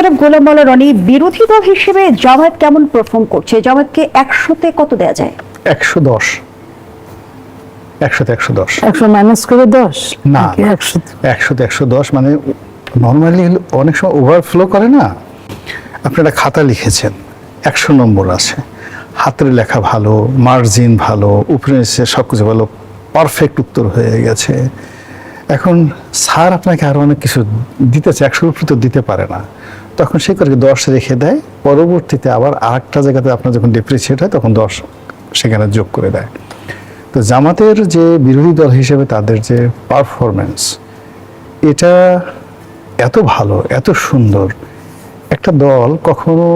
জনাব গোলাম মাওলা রনি, বিরোধী দল হিসেবে জামায়াত কেমন পারফর্ম করছে? জামায়াতকে 100-তে কত দেওয়া যায়? 110। 100-তে 110। 100 মাইনাস করে 10 না, নাকি 100-তে 110 মানে নর্মালি অনেক সময় ওভারফ্লো করে না। আপনি একটা খাতা লিখেছেন, 100 নম্বর আছে, হাতের লেখা ভালো, মার্জিন ভালো, উপরে নিচে সব কিছু ভালো, পারফেক্ট উত্তর হয়ে গেছে। এখন স্যার আপনাকে আরো অনেক কিছু দিতে চায়, 100-এর উপর তো দিতে পারে না, তখন সে করে 10 রেখে দেয়, পরবর্তীতে আবার আরেকটা জায়গাতে আপনার যখন ডিপ্রিসিয়েট হয় তখন 10 সেখানে যোগ করে দেয়। তো জামাতের যে বিরোধী দল হিসেবে তাদের যে পারফরমেন্স, এটা এত ভালো, এত সুন্দর, একটা দল কখনো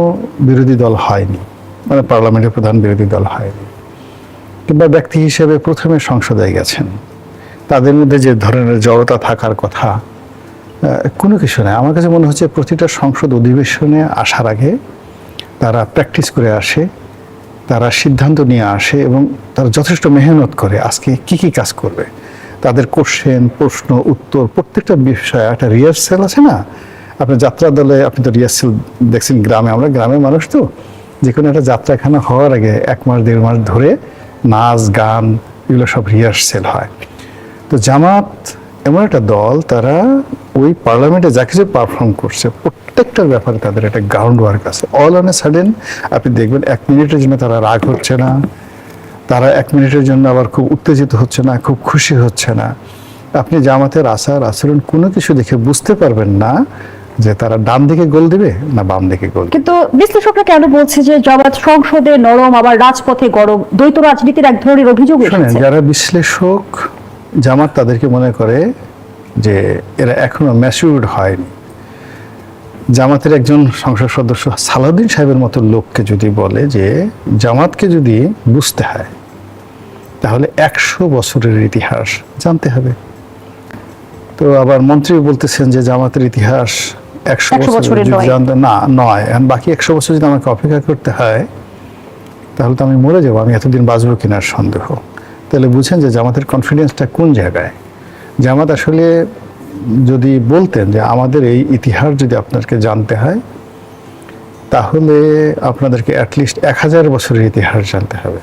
বিরোধী দল হয়নি, মানে পার্লামেন্টের প্রধান বিরোধী দল হয়নি, কিংবা ব্যক্তি হিসেবে প্রথমে সংসদে গেছেন, তাদের মধ্যে যে ধরনের জড়তা থাকার কথা কোনো কিছু নেই। আমার কাছে মনে হচ্ছে প্রতিটা সংসদ অধিবেশনে আসার আগে তারা প্র্যাকটিস করে আসে, তারা সিদ্ধান্ত নিয়ে আসে এবং তারা যথেষ্ট মেহনত করে আজকে কি কি কাজ করবে। তাদের কোশ্চেন, প্রশ্ন, উত্তর, প্রত্যেকটা বিষয়ে একটা রিহার্সেল আছে না। আপনার যাত্রা দলে আপনি তো রিহার্সেল দেখছেন, গ্রামে, আমরা গ্রামের মানুষ তো, যে কোনো একটা যাত্রাখানা হওয়ার আগে 1 মাস 1.5 মাস ধরে নাচ গান এগুলো সব রিহার্সেল হয়। তো জামাত এমন একটা দল, তারা ওই পার্লামেন্টে যা কিছু পারফর্ম করছে প্রত্যেকটার ব্যাপারে তাদের একটা গ্রাউন্ড ওয়ার্ক আছে। অল অন এ সাডেন আপনি দেখবেন 1 মিনিটের জন্য তারা রাগ হচ্ছে না, তারা 1 মিনিটের জন্য আবার খুব উত্তেজিত হচ্ছে না, খুব খুশি হচ্ছে না। আপনি জামাতের আচার আচরণ কোনো কিছু দেখে বুঝতে পারবেন না যে তারা ডান দিকে গোল দিবে না বাম দিকে গোল। কিন্তু বিশ্লেষকরা কেন বলছে যে জামায়াত সংসদে নরম আবার রাজপথে গরম, দ্বৈত রাজনীতির এক ধরনের অভিযোগ এসেছে? যারা বিশ্লেষক, জামাত তাদেরকে মনে করে যে এরা এখনো ম্যাচিউরড হয়নি। জামাতের একজন সংসদ সদস্য সালাউদ্দিন সাহেবের মতো লোককে যদি বলে যে জামাতকে যদি বুঝতে হয় তাহলে 100 বছরের ইতিহাস জানতে হবে, তো আবার মন্ত্রী বলতেছেন যে জামাতের ইতিহাস 100 বছরের জানতে না নয়, এখন বাকি 100 বছর যদি আমাকে অপেক্ষা করতে হয় তাহলে তো আমি মরে যাবো, আমি এতদিন বাঁচবো কিনার সন্দেহ। তাহলে বুঝেন যে জামাতের কনফিডেন্সটা কোন জায়গায়। জামাত আসলে যদি বলতেন যে আমাদের এই ইতিহাস যদি আপনাকে জানতে হয় তাহলে আপনাদেরকে অ্যাটলিস্ট 1000 বছরের ইতিহাস জানতে হবে।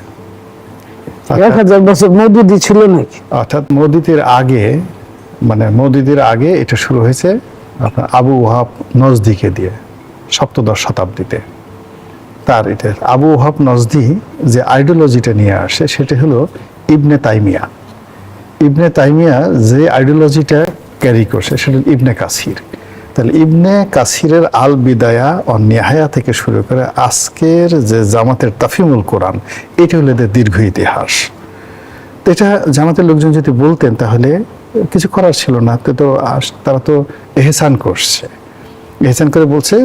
1000 বছর মওদুদি ছিল নাকি? অর্থাৎ মওদুদির আগে, মানে মওদুদির আগে এটা শুরু হয়েছে আপনার আবু ওহাব নজদিকে দিয়ে 7ম শতাব্দীতে। তার এটা আবু ওহাব নজদি যে আইডিওলজিটা নিয়ে আসে সেটা হলো ইবনে তাইমিয়া। ইবনে তাইমিয়া যে আইডিওলজিটা ক্যারি করছে সেটা ইবনে কাসির। তাহলে ইবনে কাসিরের আল বিদায়া ও নেহায়া থেকে শুরু করে আজকের যে জামাতের তাফিমুল কোরআন, এটা হলো এদের দীর্ঘ ইতিহাস। তো এটা জামাতের লোকজন যদি বলতেন তাহলে কিছু করার ছিল না। তো তারা তো এহসান করছে, এহসান করে বলছে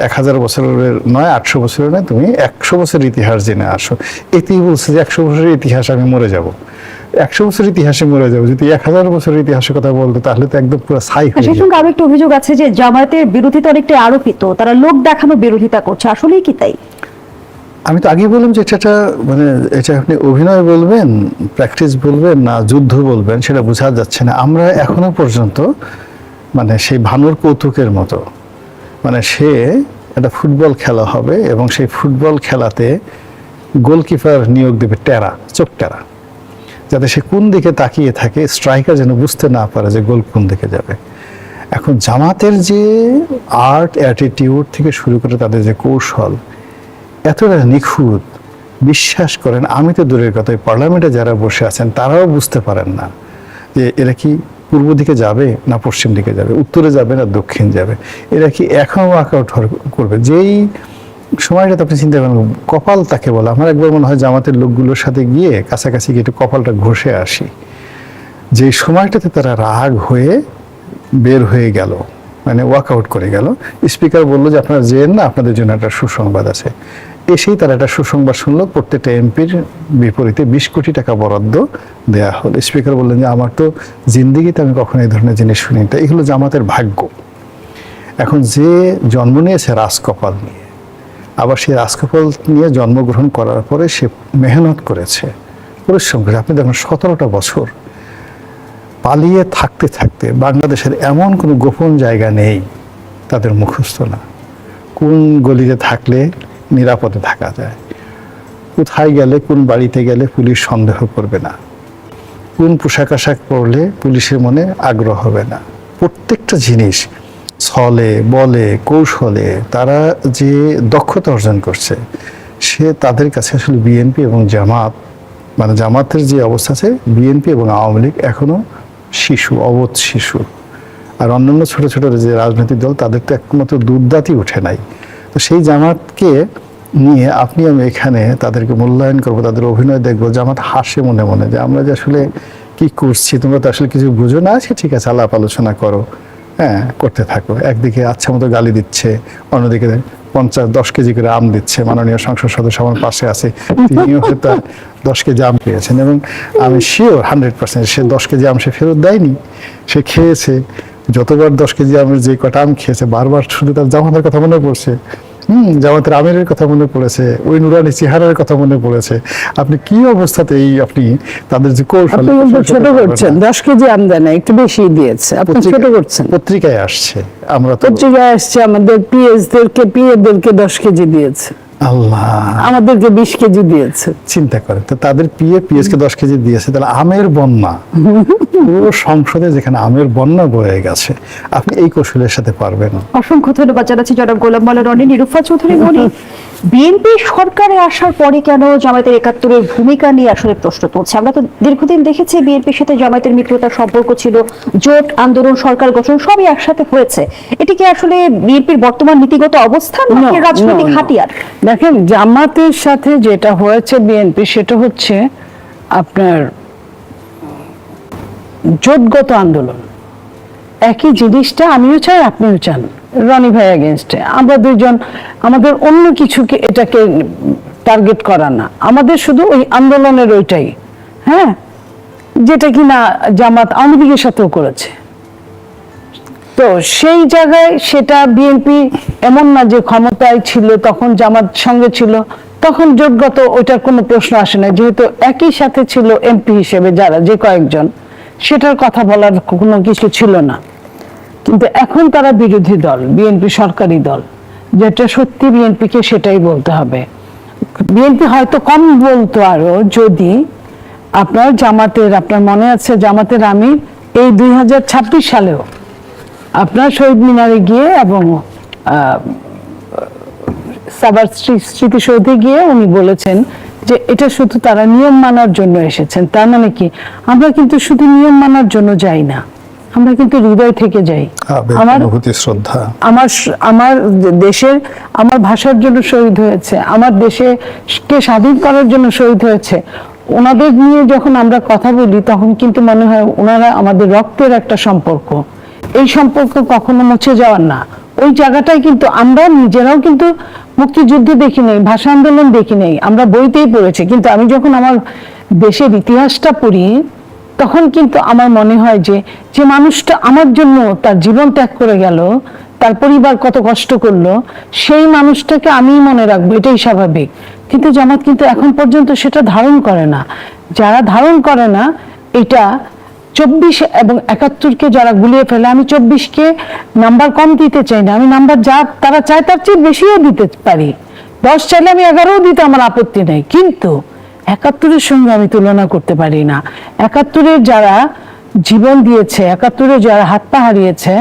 1000 বছরের নয়, 800 বছরের নয়, তুমি 100 বছরের ইতিহাস জেনে আসো। এতেই বলছে যে 100 বছরের ইতিহাস আমি মরে যাব, 100 বছরের ইতিহাসে মরে যাবো। যদি 1000 বছরের ইতিহাসের কথা বলতো তাহলে তো একদম পুরো ছাই হয়ে সেই সঙ্গে আরেকটা অভিযোগ আছে যে জামায়াতের বিরোধিতা অনেকটা আরোপিত, তারা লোক দেখানো বিরোধিতা করছে, আসলেই কি তাই? আমি তো আগেই বললাম যে এটা মানে এটা আপনি অভিনয় বলবেন, প্র্যাকটিস বলবেন না যুদ্ধ বলবেন সেটা বোঝা যাচ্ছে না। আমরা এখনো পর্যন্ত মানে সেই ভানুর কৌতুকের মতো, মানে সে একটা ফুটবল খেলা হবে এবং সেই ফুটবল খেলাতে গোলকিপার নিয়োগ দেবে টেরা, চোখ টেরা, যাতে সে কোন দিকে তাকিয়ে থাকে স্ট্রাইকার যেন বুঝতে না পারে যে গোল কোন দিকে যাবে। এখন জামাতের যে আর্ট, অ্যাটিটিউড থেকে শুরু করে তাদের যে কৌশল এতটা নিখুঁত, বিশ্বাস করেন আমি তো দূরের কথা, পার্লামেন্টে যারা বসে আছেন তারাও বুঝতে পারেন না যে এরা কি পূর্ব দিকে যাবে না পশ্চিম দিকে যাবে, উত্তরে যাবে না দক্ষিণ যাবে, এরা কি এখন ওয়ার্কআউট করবে। যেই সময়টাতে আপনি চিন্তা করেন কপাল তাকে বলে, আমার একবার মনে হয় জামাতের লোকগুলোর সাথে গিয়ে কাছাকাছি গিয়ে একটু কপালটা ঘষে আসি। যে সময়টাতে তারা রাগ হয়ে বের হয়ে গেল, মানে ওয়ার্কআউট করে গেল, স্পিকার বললো যে আপনারা যেন না, আপনাদের জন্য একটা সুসংবাদ আছে। এসেই তারা একটা সুসংবাদ শুনলো, প্রত্যেকটা এমপির বিপরীতে 20 কোটি টাকা বরাদ্দ দেয়া হলো। স্পিকার বললেন যে আমার তো জিন্দিগিতে আমি কখনো এই ধরনের জিনিস শুনি না। এগুলো জামাতের ভাগ্য। এখন যে জন্ম নিয়েছে রাজকপাল নিয়ে, আবার সেই রাজকপাল নিয়ে জন্মগ্রহণ করার পরে সে মেহনত করেছে, পরিশ্রম করেছে। আপনি দেখুন 17টা বছর পালিয়ে থাকতে থাকতে বাংলাদেশের এমন কোনো গোপন জায়গা নেই তাদের মুখস্থ না। কোন গলিতে থাকলে নিরাপদে থাকা যায়, কোথায় গেলে কোন বাড়িতে গেলে পুলিশ সন্দেহ করবে না, কোন পোশাক আশাক পরলে পুলিশের মনে আগ্রহ হবে না, প্রত্যেকটা জিনিস ছলে বলে কৌশলে তারা যে দক্ষতা অর্জন করছে, সে তাদের কাছে আসলে বিএনপি এবং জামাত, মানে জামাতের যে অবস্থা আছে, বিএনপি এবং আওয়ামী লীগ এখনো শিশু, অবোধ শিশু। আর অন্যান্য ছোট ছোট যে রাজনৈতিক দল, তাদের তো একমাত্র দুধদাঁতই উঠে নাই। তো সেই জামাতকে নিয়ে আপনি আমি এখানে তাদেরকে মূল্যায়ন করবো, তাদের অভিনয় দেখবো, জামাত হাসে মনে মনে যে আমরা যে আসলে কি করছি, তোমরা তো আসলে কিছু বুঝো না, আছে ঠিক আছে আলাপ আলোচনা করো, হ্যাঁ করতে থাকো। একদিকে আচ্ছা মতো গালি দিচ্ছে, অন্যদিকে 50-10 কেজি করে আম দিচ্ছে। মাননীয় সংসদ সদস্য আমার পাশে আছে, তিনিও হয়তো 10 কেজি আম পেয়েছেন এবং আমি শিওর 100% সে 10 কেজি আম সে ফেরত দেয়নি, সে খেয়েছে। যতবার 10 কেজি আমের যে কটা আম খেয়েছে, বারবার শুধু তার জামাতের কথা মনে পড়ছে, জামাতের আমিরের কথা মনে পড়েছে, ওই নুরানি চেহারার কথা মনে পড়েছে। আপনি কি অবস্থাতে এই তাদের যে কৌশল, আপনি কিন্তু ছোট করছেন, 10 কেজি আম দেন না, একটু বেশি দিয়েছে, আপনি ছোট করছেন। পত্রিকায় আসছে, আমরা তো পত্রিকায় আসছে আমাদের পিএদেরকে 10 কেজি দিয়েছে, আল্লাহ আমাদেরকে 20 কেজি দিয়েছে। চিন্তা করেন তো, তাদের পিএসকে 10 কেজি দিয়েছে, তাহলে আমের বন্যা পুরো সংসদে, যেখানে আমের বন্যা বয়ে গেছে, আপনি এই কৌশলের সাথে পারবেন। অসংখ্য ধন্যবাদ জানাচ্ছি জনাব গোলাম মোল্লা রনি। নিরুফা চৌধুরী মনি, বিএনপি সরকারে আসার পরে কেন জামায়াতের 71-এর ভূমিকা নিয়ে আসলে প্রশ্ন তুলছে? আমরা তো দীর্ঘদিন দেখেছি বিএনপির সাথে জামায়াতের মিত্রতার সম্পর্ক ছিল, জোট আন্দোলন, সরকার গঠন সবই একসাথে হয়েছে। এটি কি আসলে বিএনপির বর্তমান নীতিগত অবস্থান নাকি রাজনৈতিক হাতিয়ার? দেখেন, জামাতের সাথে যেটা হয়েছে বিএনপি, সেটা হচ্ছে আপনার জোটগত আন্দোলন। একই জিনিসটা আমিও চাই, আপনিও চান, রনি ভাই এগেনস্টে। আমরা দুইজন, আমাদের অন্য কিছুকে এটাকে টার্গেট করা না, আমাদের শুধু ওই আন্দোলনের ওইটাই, হ্যাঁ, যেটা কিনা জামাত আওয়ামী লীগের সাথেও করেছে। তো সেই জায়গায় সেটা বিএনপি এমন না যে ক্ষমতায় ছিল তখন জামাত সঙ্গে ছিল, তখন জোটগত ওইটার কোনো প্রশ্ন আসে না, যেহেতু একই সাথে ছিল এমপি হিসেবে যারা যে কয়েকজন, সেটার কথা বলার কোনো কিছু ছিল না। কিন্তু এখন তারা বিরোধী দল, বিএনপি সরকারি দল, যেটা সত্যি বিএনপিকে সেটাই বলতে হবে। বিএনপি হয়তো কম বলতো আরো যদি আপনার মনে আছে জামাতের আমির এই 2026 সালেও আপনার শহীদ মিনারে গিয়ে এবং সাভার স্মৃতিসৌধে গিয়ে উনি বলেছেন যে এটা শুধু তারা নিয়ম মানার জন্য এসেছেন। তার মানে কি, আমরা কিন্তু শুধু নিয়ম মানার জন্য যাই না, আমরা কিন্তু হৃদয় থেকে যাই। শ্রদ্ধা, আমার দেশের, আমার ভাষার জন্য শহীদ হয়েছে, আমার দেশকে স্বাধীন করার জন্য শহীদ হয়েছে। ওনাদের নিয়ে যখন আমরা কথা বলি তখন কিন্তু মনে হয় ওনারা আমাদের রক্তের একটা সম্পর্ক, এই সম্পর্ক কখনো মুছে যাওয়ার না। ওই জায়গাটায় কিন্তু আমরা নিজেরাও কিন্তু মুক্তিযুদ্ধ দেখি নাই, ভাষা আন্দোলন দেখি নাই, আমরা বইতেই পড়েছি। কিন্তু আমি যখন আমার দেশের ইতিহাসটা পড়ি তখন কিন্তু আমার মনে হয় যে মানুষটা আমার জন্য তার জীবন ত্যাগ করে গেল, তার পরিবার কত কষ্ট করলো, সেই মানুষটাকে আমি মনে রাখবো, এটাই স্বাভাবিক। কিন্তু জামাত কিন্তু এখন পর্যন্ত সেটা ধারণ করে না। যারা ধারণ করে না, এটা 24 এবং 71-কে যারা গুলিয়ে ফেলে, আমি 24-কে নাম্বার কম দিতে চাই না, আমি নাম্বার যা তারা চায় তার চেয়ে বেশিও দিতে পারি, 10 চাইলে আমি 11ও দিতে আমার আপত্তি নেই। কিন্তু 71-এর সঙ্গে আমি তুলনা করতে পারি না। 71-এর যারা জীবন দিয়েছে, 71-এ যারা হাত পা হারিয়েছে,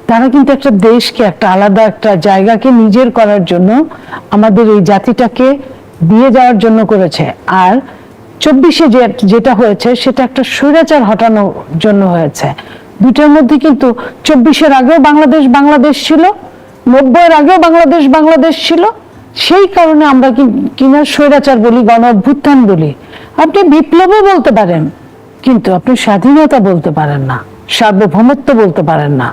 তারা কিন্তু একটা দেশকে, একটা আলাদা একটা জায়গাকে নিজের করার জন্য, আমাদের এই জাতিটাকে দিয়ে যাওয়ার জন্য করেছে। আর 24-এ যেটা হয়েছে সেটা একটা স্বৈরাচার হটানোর জন্য হয়েছে। দুটার মধ্যে কিন্তু 24-এর আগেও বাংলাদেশ ছিল, 90-এর আগেও বাংলাদেশ ছিল। সেই কারণে আমরা কিনা স্বৈরাচার বলি, গণ অভ্যুত্থান বলি। আপনি বিপ্লবও বলতে পারেন, কিন্তু আপনি স্বাধীনতা বলতে পারেন না, সার্বভৌমত্ব বলতে পারেন না।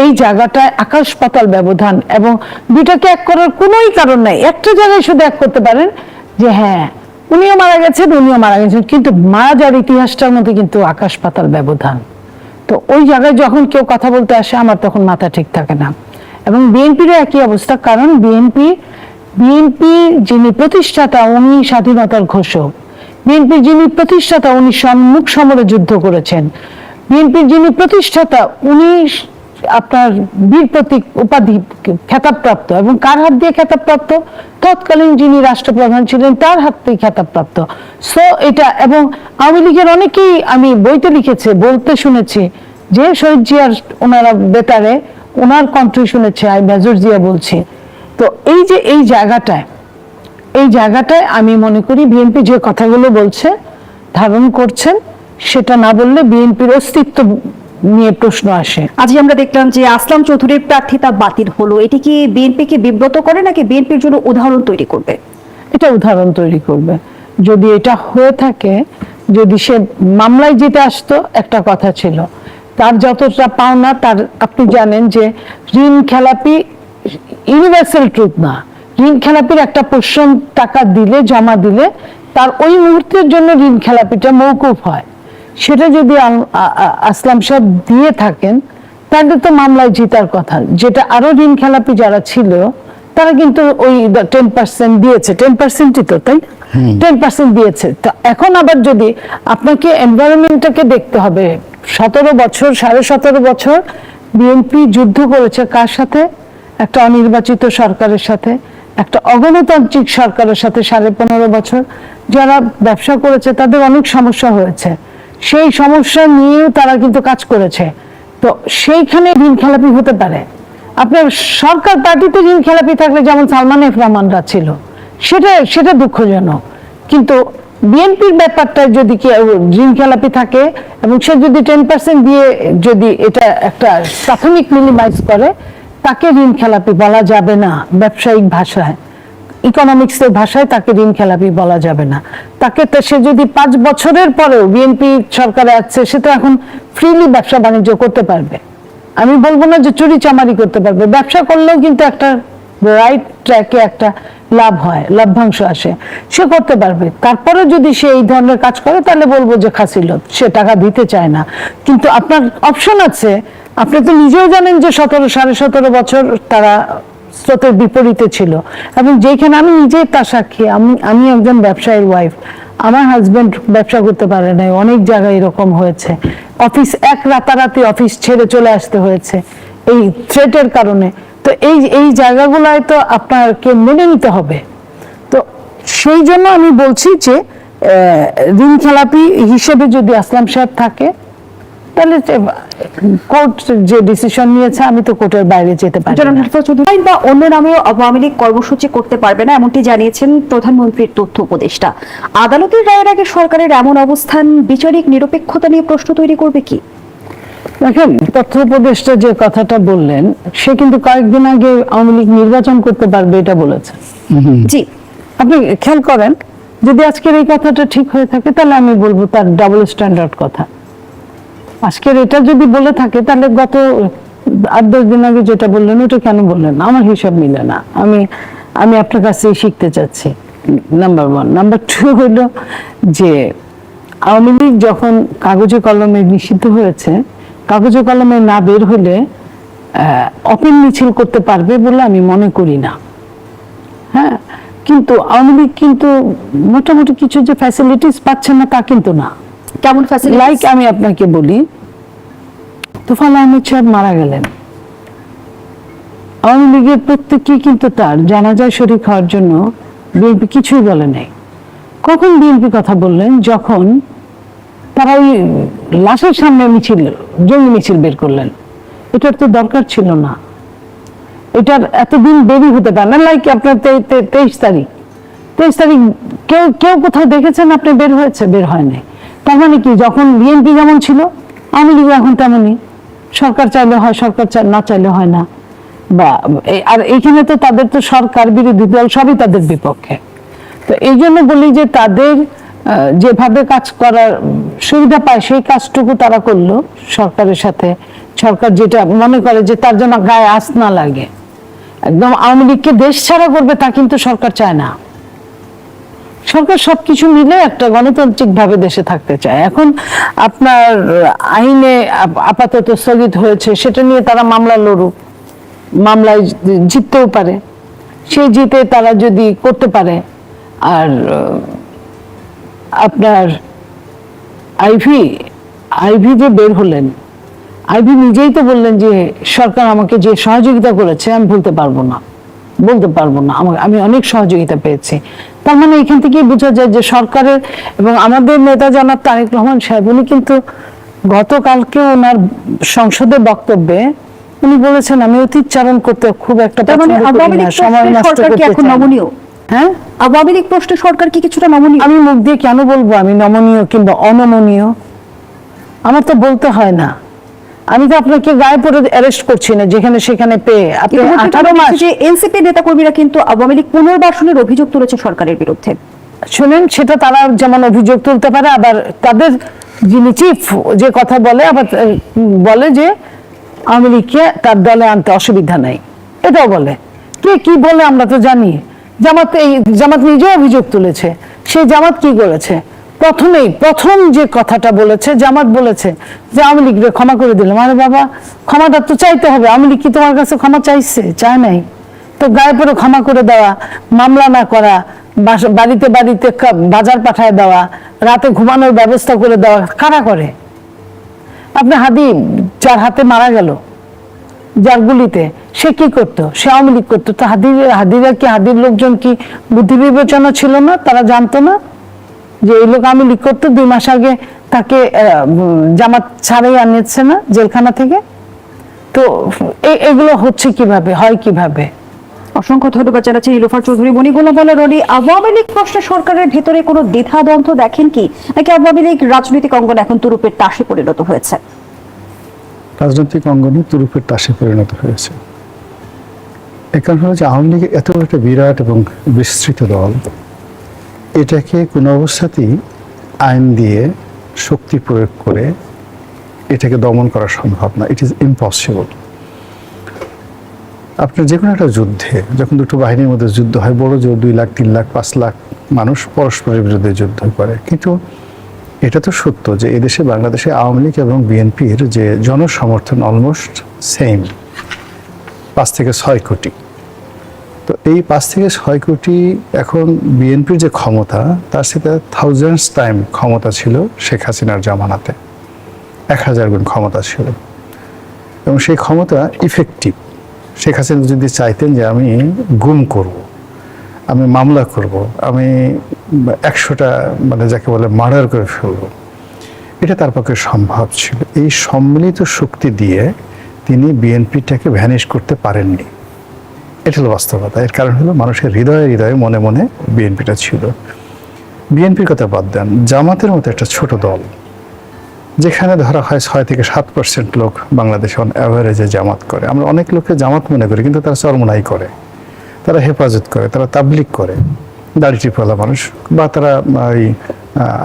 এই জায়গাটায় আকাশ পাতাল ব্যবধান, এবং দুইটাকে এক করার কোনোই কারণ নাই। একটা জায়গায় শুধু এক করতে পারেন যে হ্যাঁ উনিও মারা গেছেন, কিন্তু মারা যাওয়ার ইতিহাসটার মধ্যে কিন্তু আকাশ পাতাল ব্যবধান। তো ওই জায়গায় যখন কেউ কথা বলতে আসে, আমার তখন মাথা ঠিক থাকে না। এবং বিএনপিরও একই অবস্থা, কারণ বিএনপি যিনি প্রতিষ্ঠাতা উনি স্বাধীনতার ঘোষক, বিএনপির যিনি প্রতিষ্ঠাতা উনি সম্মুখ সমরে যুদ্ধ করেছেন, বিএনপির যিনি প্রতিষ্ঠাতা উনি আপনার বীর প্রতীক উপাধি খেতাবপ্রাপ্ত, এবং কার হাত দিয়ে খেতাবপ্রাপ্ত? তৎকালীন যিনি রাষ্ট্রপ্রধান ছিলেন তার হাত থেকে খেতাবপ্রাপ্ত। সো এটা, এবং আওয়ামী লীগের অনেকেই আমি বইতে লিখেছে, বলতে শুনেছি যে শহীদ জিয়ার ওনারা বেতারে ওনার কণ্ঠই শুনেছে, মেজর জিয়া বলছি। তো এই যে এই জায়গাটায় আমি মনে করি বিএনপি যে কথাগুলো বলছে, ধারণ করছেন, সেটা না বললে বিএনপির অস্তিত্ব নিয়ে প্রশ্ন আসে। আজ আমরা দেখলাম যে আসলাম চৌধুরীর প্রার্থিতা বাতিল হলো, এটি কি বিএনপিকে বিব্রত করে নাকি বিএনপির জন্য উদাহরণ তৈরি করবে? এটা উদাহরণ তৈরি করবে। যদি এটা হয়ে থাকে, যদি সে মামলায় জিতে আসতো, একটা কথা ছিল, তার যতটা পাওনা, তার আপনি জানেন যে ঋণ খেলাপি ইউনিভার্সাল ট্রুথ না, ঋণ খেলাপির একটা পোর্শন টাকা দিলে, জমা দিলে তার ওই মুহূর্তের জন্য ঋণ খেলাপিটা মওকুফ হয়। সেটা যদি আসলাম সাহেব দিয়ে থাকেন, তাহলে তো মামলায় জিতার কথা। যেটা আরো ঋণ খেলাপি যারা ছিল তারা কিন্তু ওই 10% দিয়েছে, 10%ই তো, তাই 10% দিয়েছে। তো এখন আবার যদি আপনাকে এনভায়রনমেন্টটাকে দেখতে হবে, 17 বছর, 17.5 বছর বিএনপি যুদ্ধ করেছে কার সাথে? একটা অনির্বাচিত সরকারের সাথে, একটা অগণতান্ত্রিক সরকারের সাথে 15.5 বছর। যারা ব্যবসা করেছে তাদের অনেক সমস্যা হয়েছে, সেই সমস্যা নিয়েও তারা কিন্তু কাজ করেছে। তো সেইখানে ঋণ খেলাপি হতে পারে। আপনার সরকার পার্টিতে ঋণ খেলাপি থাকলে, যেমন সালমান এফ রহমানরা ছিল, সেটা দুঃখজনক। কিন্তু বিএনপির ব্যাপারটা যদি কি ঋণ খেলাপি থাকে এবং সে যদি 10% দিয়ে যদি এটা একটা প্রাথমিক মিনিমাইজ করে, তাকে ঋণ খেলাপি বলা যাবে না। ব্যবসায়িক ভাষায়, ইকোনমিক্সের ভাষায় তাকে ঋণ খেলাপি বলা যাবে না। তাকে তো, সে যদি 5 বছরের পরেও বিএনপি সরকারে আছে, সে তো এখন ফ্রিলি ব্যবসা বাণিজ্য করতে পারবে। আমি বলবো না যে চুরি চামারি করতে পারবে, ব্যবসা করলেও কিন্তু একটা রাইট ট্র্যাকে একটা লাভ হয়, লভ্যাংশ আসে, সে করতে পারবে। তারপরে যদি সে এই ধরনের কাজ করে, তাহলে বলবো যে খাসিলত, সে টাকা দিতে চায় না। কিন্তু আপনার অপশন আছে। আপনি তো নিজেও জানেন যে 17.5 বছর তারা স্রোতের বিপরীতে ছিল, এবং যেখানে আমি নিজেই তার সাক্ষী। আমি একজন ব্যবসায়ীর ওয়াইফ, আমার হাজবেন্ড ব্যবসা করতে পারে নাই, অনেক জায়গায় এরকম হয়েছে। অফিস রাতারাতি অফিস ছেড়ে চলে আসতে হয়েছে এই থ্রেটের কারণে। তো এই জায়গাগুলোয় তো আপনাকে মেনে নিতে হবে। তো সেই জন্য আমি বলছি যে ঋণ খেলাপি হিসেবে যদি আসলাম সাহেব থাকে, তাহলে কোর্ট যে ডিসিশন নিয়েছে, আমি তো কোর্টের বাইরে যেতে পারি না। বা অন্য নামেও আওয়ামী লীগ কর্মসূচি করতে পারবে না, এমনটি জানিয়েছেন প্রধানমন্ত্রীর তথ্য উপদেষ্টা। আদালতের রায়ের আগে সরকারের এমন অবস্থান বিচারিক নিরপেক্ষতা নিয়ে প্রশ্ন তৈরি করবে কি? দেখেন, তথ্য উপদেষ্টা যে কথাটা বললেন, সে কিন্তু কয়েকদিন আগে আওয়ামী লীগ নির্বাচন করতে পারবে এটা বলেছে। জি, আপনি খেয়াল করেন, যদি আজকের এই কথাটা ঠিক হয়ে থাকে, তাহলে আমি বলবো তার ডাবল স্ট্যান্ডার্ড কথা। আজকের এটা যদি বলে থাকে, তাহলে গত 8-10 দিন আগে যেটা বললেন, ওটা কেন বললেন? আমার হিসাব মিলে না। আমি আপনার কাছে শিখতে চাচ্ছি, নাম্বার 1। নাম্বার 2 হলো যে আওয়ামী লীগ যখন কাগজে কলমে নিষিদ্ধ হয়েছে, কাগজে কলমে না বের হলে ওপেন মিছিল করতে পারবে বলে আমি মনে করি না। হ্যাঁ, কিন্তু আওয়ামী লীগ কিন্তু মোটামুটি কিছু যে ফ্যাসিলিটিস পাচ্ছে না, তা কিন্তু না। কেমন ফ্যাসিলিটি? লাইক আমি আপনাকে বলি, তোফায়েল আহমেদ সাহেব মারা গেলেন, আওয়ামী লীগের প্রত্যেকেই কিন্তু তার জানাজায় শরীক হওয়ার জন্য বিএনপি কিছুই বলে নাই। কখন বিএনপি কথা বললেন? যখন তারা ওই লাশের সামনে জঙ্গি মিছিল বের করলেন। এটার তো দরকার ছিল না, এটার এতদিন দেরি হতে পারে না। লাইক আপনার 23 তারিখ কেউ কোথাও দেখেছেন আপনি বের হয়েছে? বের হয় নাই। তার মানে কি, যখন বিএনপি যেমন ছিল, আওয়ামী লীগ এখন তেমনই। সরকার চাইলে হয়, সরকার না চাইলে হয় না। বা আর এইখানে তো তাদের তো সরকার বিরোধী দল সবই তাদের বিপক্ষে। তো এই জন্য বলি যে তাদের যেভাবে কাজ করার সুবিধা পায়, সেই কাজটুকু তারা করলো সরকারের সাথে। সরকার যেটা মনে করে যে তার জন্য গায়ে আঁচ না লাগে, একদম আওয়ামী লীগকে দেশ ছাড়া করবে, তা কিন্তু সরকার চায় না। সরকার সবকিছু মিলে একটা গণতান্ত্রিক ভাবে দেশে থাকতে চায়। এখন আপনার আইনে আপাতত স্থগিত হয়েছে, সেটা নিয়ে তারা মামলা লড়ুক, মামলায় জিততেও পারে। সেই জিতে তারা যদি করতে পারে। আর আপনার আইভি যে বের হলেন, আইভি নিজেই তো বললেন যে সরকার আমাকে যে সহযোগিতা করেছে আমি বলতে পারবো না, আমি অনেক সহযোগিতা পেয়েছি। তার মানে এখান থেকে বোঝা যায় যে সরকারের এবং আমাদের নেতা জনাব তারেক রহমান সাহেব উনি কিন্তু গতকালকে ওনার সংসদে বক্তব্যে উনি বলেছেন আমি অতীত চারণ করতে খুব একটা তার মানে পছন্দ করি আওয়ামী না, লীগ সময় প্রশ্নে নষ্ট সরকার কি করতে এখন চাই না। নমনীয়? হ্যাঁ, আওয়ামী লীগ প্রশ্নে সরকার কি কিছুটা নমনীয়? আমি মুখ দিয়ে কেন বলবো আমি নমনীয় কিংবা অনমনীয়? আমার তো বলতে হয় না। আমি তো আপনাকে গায়ে পড়ে অ্যারেস্ট করছি না যেখানে সেখানে পেয়ে। আপনি 18 মাস যে এনসিপি নেতাকর্মীরা কিন্তু আওয়ামী লীগ পুনর্বাসনের অভিযোগ তুলেছে সরকারের বিরুদ্ধে। শুনেন, সেটা তারা যেমন অভিযোগ তুলতে পারে, আবার তাদের যিনি চিফ যে কথা বলে আবার বলে যে আওয়ামী লীগকে তার দলে আনতে অসুবিধা নাই, এটাও বলে। কে কি বলে আমরা তো জানি। জামাত নিজেও অভিযোগ তুলেছে। সেই জামাত কি করেছে? প্রথম যে কথাটা বলেছে জামাত বলেছে যে আওয়ামী লীগকে ক্ষমা করে দিলাম। আরে বাবা, ক্ষমাটা তো চাইতে হবে। আওয়ামী লীগ কি তোমার কাছে ক্ষমা চাইছে? চায় নাই তো। গায়ে পড়ে ক্ষমা করে দেওয়া, মামলা না করা, বাড়িতে বাজার পাঠায় দেওয়া, রাতে ঘুমানোর ব্যবস্থা করে দেওয়া কারা করে? আপনি হাদি যার হাতে মারা গেল, যার গুলিতে, সে কি করতো? সে আওয়ামী লীগ করতো। তো হাদির লোকজন কি বুদ্ধি বিবেচনা ছিল না? তারা জানতো না যে এই লোক আওয়ামী লীগ করতো? 2 মাস আগে তাকে জামাত ছাড়াই আনিয়েছে না জেলখানা থেকে? তো এগুলো হচ্ছে কিভাবে, হয় কিভাবে? অসংখ্য ধন্যবাদ জানাচ্ছি নীলুফার চৌধুরী। মণিগুলা বলে রনি, আওয়ামী লীগ প্রশ্নে সরকারের ভেতরে কোনো দ্বিধাদ্বন্দ্ব দেখেন কি, নাকি আওয়ামী লীগ রাজনৈতিক অঙ্গন এখন তুরুপের তাসে পরিণত হয়েছে? রাজনৈতিক অঙ্গনে তুরুপের তাসে পরিণত হয়েছে। এর কারণ হলো যে আওয়ামী লীগের এত একটা বিরাট এবং বিস্তৃত দল, এটাকে কোনো অবস্থাতেই আইন দিয়ে শক্তি প্রয়োগ করে এটাকে দমন করা সম্ভব না। It is impossible. আপনার যে কোনো একটা যুদ্ধে যখন দুটো বাহিনীর মধ্যে যুদ্ধ হয়, বড় জোর 2 লাখ 3 লাখ 5 লাখ মানুষ পরস্পরের বিরুদ্ধে যুদ্ধ করে, কিন্তু এটা তো সত্য যে এদেশে বাংলাদেশে আওয়ামী লীগ এবং বিএনপির যে জনসমর্থন অলমোস্ট সেম, 5 থেকে 6 কোটি। তো এই 5 থেকে 6 কোটি এখন বিএনপির যে ক্ষমতা, তার সাথে 1000 টাইম ক্ষমতা ছিল শেখ হাসিনার জামানাতে, 1000 গুণ ক্ষমতা ছিল। এবং সেই ক্ষমতা ইফেক্টিভ। শেখ হাসিনা যদি চাইতেন যে আমি গুম করব, আমি মামলা করব, আমি 100টা মানে যাকে বলে মার্ডার করে ফেলব, এটা তার পক্ষে সম্ভব ছিল। এই সম্মিলিত শক্তি দিয়ে তিনি বিএনপিটাকে ভ্যানিশ করতে পারেননি। এটা হলো বাস্তবতা। এর কারণ হলো মানুষের হৃদয়ে হৃদয়ে মনে মনে বিএনপিটা ছিল। বিএনপির কথা বাদ দেন, জামাতের মতো একটা ছোট দল যেখানে ধরা হয় 6 থেকে 7% লোক বাংলাদেশে অন অ্যাভারেজে জামাত করে। আমরা অনেক লোককে জামাত মনে করি, কিন্তু তারা চরমোনাই করে, তারা হেফাজত করে, তারা তাবলিগ করে, দাড়ি টিপওয়ালা মানুষ, বা তারা ওই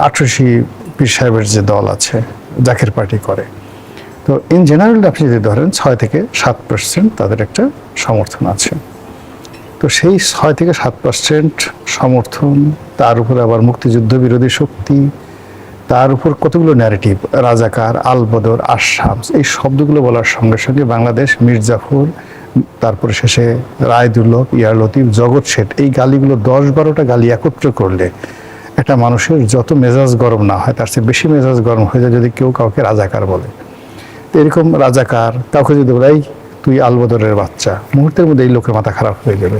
88 পীর সাহেবের যে দল আছে জাকের পার্টি করে। তো ইন জেনারেল আপনি যদি ধরেন 6 থেকে 7% তাদের একটা সমর্থন আছে। তো সেই 6 থেকে 7% সমর্থন, তার উপরে আবার মুক্তিযুদ্ধ বিরোধী শক্তি, তার উপর কতগুলো ন্যারেটিভ, রাজাকার, আলবদর, আশামস, এই শব্দগুলো বলার সঙ্গে সঙ্গে বাংলাদেশ, মির্জাফর, তারপরে শেষে রায়দুল্লভ, ইয়ার লতিফ, জগৎ শেঠ, এই গালিগুলো 10-12টা গালি একত্র করলে একটা মানুষের যত মেজাজ গরম না হয় তার চেয়ে বেশি মেজাজ গরম হয়ে যায় যদি কেউ কাউকে রাজাকার বলে। তো এরকম রাজাকার কাউকে যদি বলে এই তুই আলবদরের বাচ্চা, মুহূর্তের মধ্যে এই লোকের মাথা খারাপ হয়ে যাবে।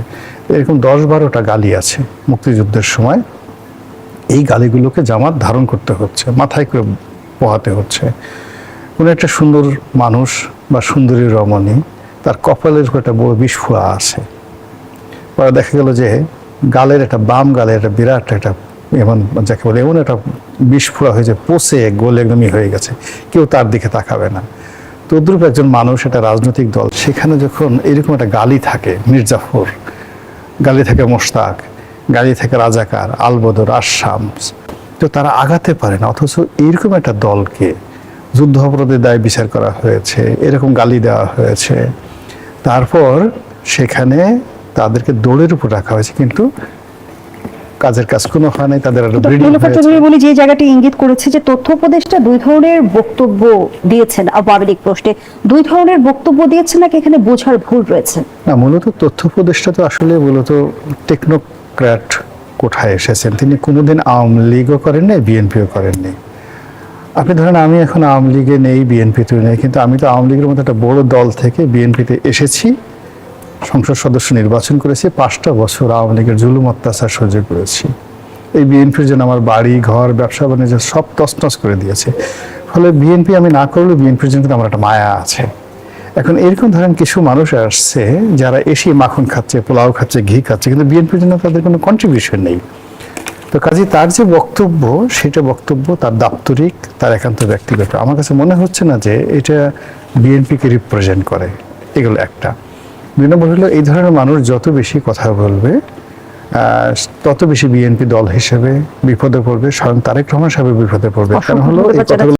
এরকম 10-12টা গালি আছে মুক্তিযুদ্ধের সময়। এই গালিগুলোকে জামাত ধারণ করতে হচ্ছে, মাথায় করে পোহাতে হচ্ছে। কোনো একটা সুন্দর মানুষ বা সুন্দরী রমণী, তার কপালের উপর একটা বড় বিস্ফোরা আছে, পরে দেখা গেল যে গালের একটা বাম গালের একটা বিরাট একটা এমন যাকে বলে এমন একটা বিস্ফোরা হয়েছে, পচে গোলে একদমই হয়ে গেছে, কেউ তার দিকে তাকাবে না। তদ্রূপ একজন মানুষ, একটা রাজনৈতিক দল, সেখানে যখন এরকম একটা গালি থাকে, মির্জাফর, গালি থাকে মোশতাক, গালি থেকে রাজাকার, আলবদর, আশামস, তো তারা আগাতে পারে না। অথচ এইরকম একটা দলকে যুদ্ধ অপরাধের দায় বিচার করা হয়েছে, এরকম গালি দেওয়া হয়েছে, তারপর সেখানে তাদেরকে দৌড়ের উপর রাখা হয়েছে, কিন্তু কাজের কাজ কোনো হয় নাই, তাদের একটা ব্রিডিং হয়েছে। বলি যে জায়গাটি ইঙ্গিত করেছে যে তথ্য উপদেষ্টা 2 ধরনের বক্তব্য দিয়েছেন আওয়ামী লীগ প্রশ্নে, 2 ধরনের বক্তব্য দিয়েছেন, নাকি এখানে বোঝার ভুল রয়েছে? না, মূলত তথ্য উপদেষ্টা তো আসলে মূলত টেকনোক্র্যাট কোঠায় এসেছেন। তিনি কোনোদিন আওয়ামী লীগও করেননি, বিএনপিও করেননি। আপনি ধরেন আমি এখন আওয়ামী লীগে নেই, বিএনপিতে নেই, কিন্তু আমি তো আওয়ামী লীগের মতো একটা বড় দল থেকে বিএনপিতে এসেছি, সংসদ সদস্য নির্বাচন করেছি, 5টা বছর আওয়ামী লীগের জুলুম অত্যাচার সহ্য করেছি। এই বিএনপির জন্য আমার বাড়ি ঘর ব্যবসা বাণিজ্য সব তছনছ করে দিয়েছে। ফলে বিএনপি আমি না করলেও বিএনপির জন্য কিন্তু আমার একটা মায়া আছে। এখন এরকম ধরেন কিছু মানুষ আসছে যারা এসে মাখন খাচ্ছে, পোলাও খাচ্ছে, ঘি খাচ্ছে, কিন্তু বিএনপির জন্য তাদের কোনো কন্ট্রিবিউশন নেই। তো কাজে তার যে বক্তব্য, সেটা বক্তব্য তার দাপ্তরিক, তার একান্ত ব্যক্তিগত। আমার কাছে মনে হচ্ছে না যে এটা বিএনপিকে রিপ্রেজেন্ট করে। এগুলো একটা। 2 নম্বর হলো, এই ধরনের মানুষ যত বেশি কথা বলবে তত বেশি বিএনপি দল হিসেবে বিপদে পড়বে, স্বয়ং তারেক রহমান সাহেব বিপদে পড়বে। কারণ হলো এই কথাগুলো